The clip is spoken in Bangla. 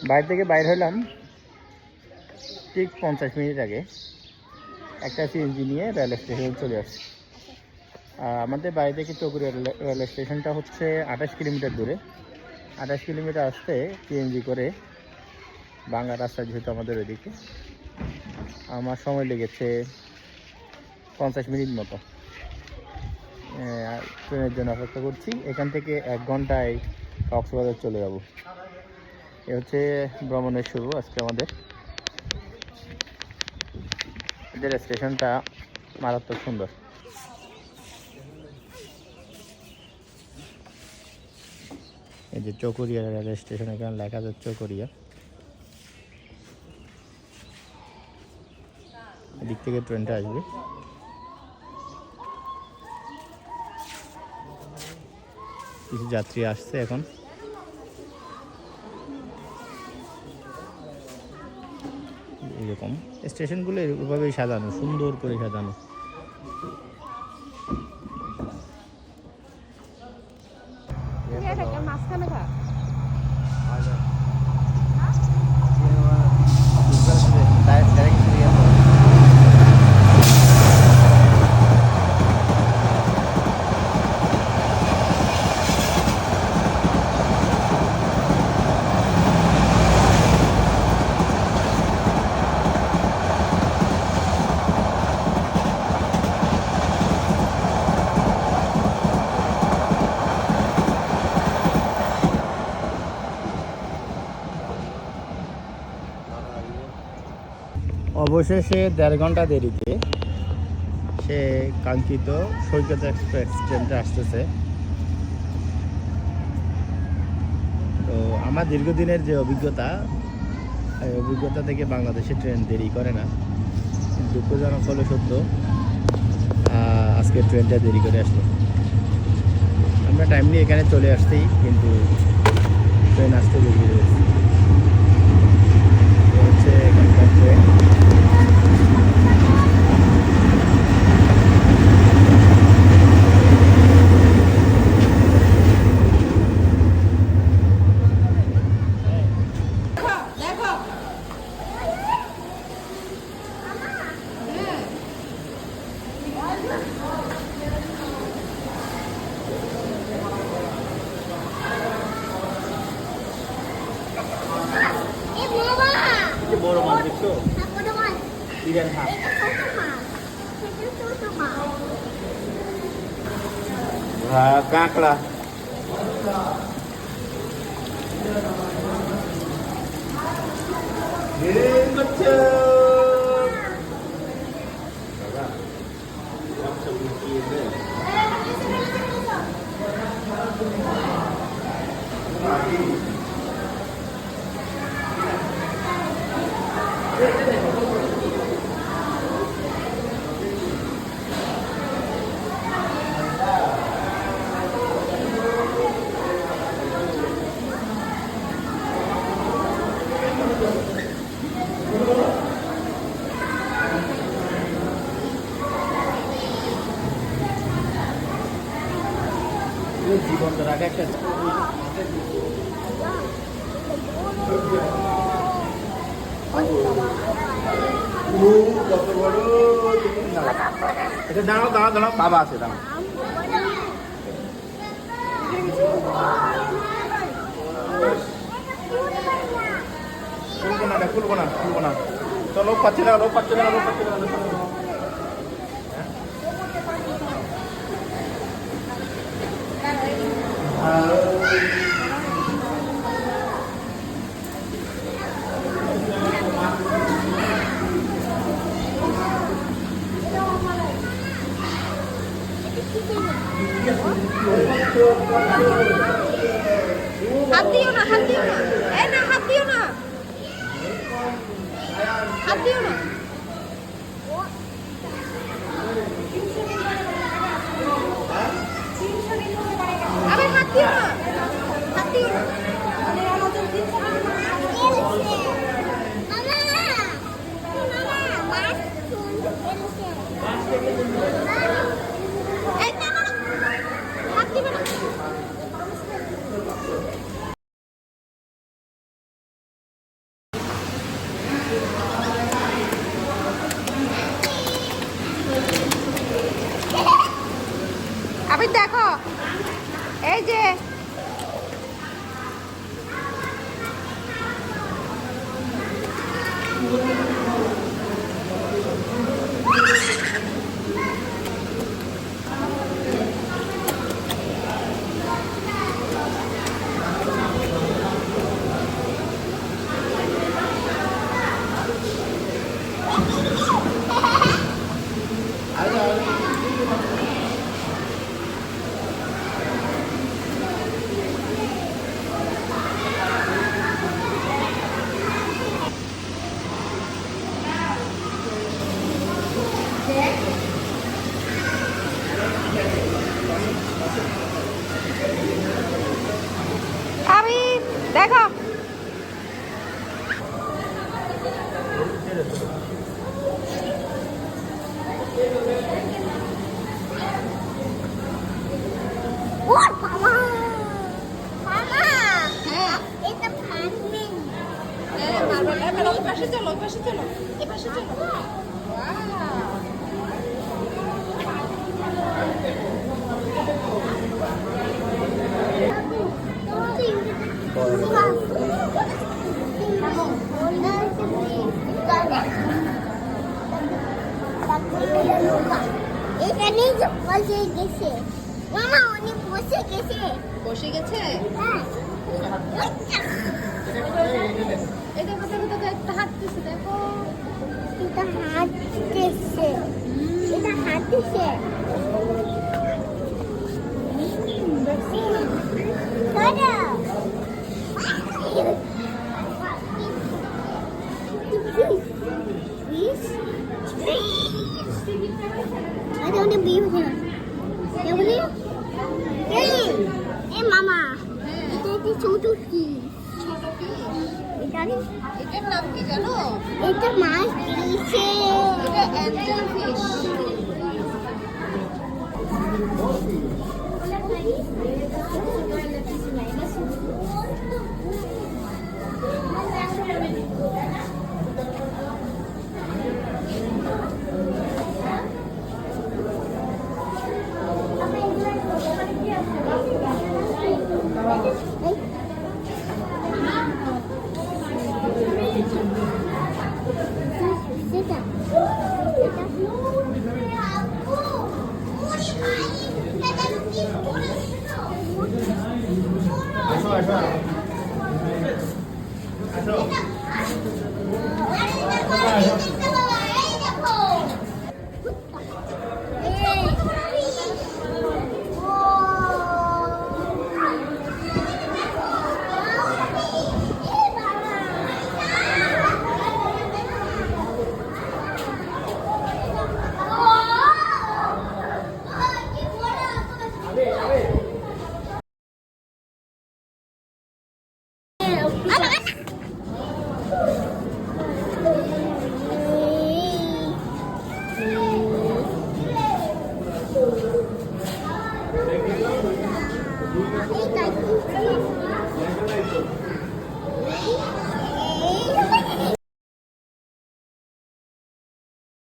বাড়ি থেকে বাইর হলাম ঠিক 50 মিনিট আগে। একটা সিএনজি নিয়ে রেল স্টেশনে চলে আসছি। আমাদের বাড়ি থেকে চকরিয়া রেল স্টেশনটা হচ্ছে 28 কিলোমিটার দূরে। 28 কিলোমিটার আসতে সিএনজি করে বাংলা রাস্তা, যেহেতু আমাদের ওইদিকে, আমার সময় লেগেছে 50 মিনিট মতো। ট্রেনের জন্য অপেক্ষা করছি। এখান থেকে 1 ঘন্টায় কক্সবাজার চলে যাব। এ হচ্ছে ভ্রমণের শুরু আজকে আমাদের। এদের স্টেশনটা মারাত্মক সুন্দর। এই যে চকরিয়া রেল স্টেশন, এখানে লেখা যাচ্ছে চকরিয়া। এদিক থেকে ট্রেনটা আসবে। কিছু যাত্রী আসছে এখন। এরকম স্টেশনগুলো এভাবেই সাজানো, সুন্দর করে সাজানো। অবশেষে 1.5 ঘন্টা দেরিতে সে কাঙ্ক্ষিত সৈকত এক্সপ্রেস ট্রেনটা আসতেছে। তো আমার দীর্ঘদিনের যে অভিজ্ঞতা, এই অভিজ্ঞতা থেকে বাংলাদেশে ট্রেন দেরি করে না। দুঃখজনক হলো সত্য, আজকে ট্রেনটা দেরি করে আসলো। আমরা টাইমলি এখানে চলে আসছি, কিন্তু ট্রেন আসতে দেরি হয়ে গেছে। হচ্ছে এখানকার ট্রেন। বড় মাছ দেখছো? বিরিয়ানি হাঁস। কাঁকড়া। জীবন্ত রাখা একটা দাঁড়াও দাঁড়াও দাঁড়াও, বাবা আছে, দাঁড়াও। খুলবো না, খুলবো না, খুলবো না। তো লোক পাচ্ছে না, লোক পাচ্ছে না, লোক পাচ্ছে না। হাত দিও না, হাত দিও না, এই না, হাত দিও না, হাত দিও না। আরে হাত দিও না, হাত দিও না। দেখো পাশে চলো পাশে চলো এ পাশে চলো এখানেই বসে গেছে মামা অনেক বসে গেছে বসে গেছে হ্যাঁ এই দেখো দেখো দেখো একটা হাঁটতেছে দেখো এটা হাঁটতেছে এটা হাঁটতেছে মামা এটা কি ছোট কি এটার নাম কি জানো এটা মাছ দিয়েছে এটা অ্যাঞ্জেল ফিশ আসো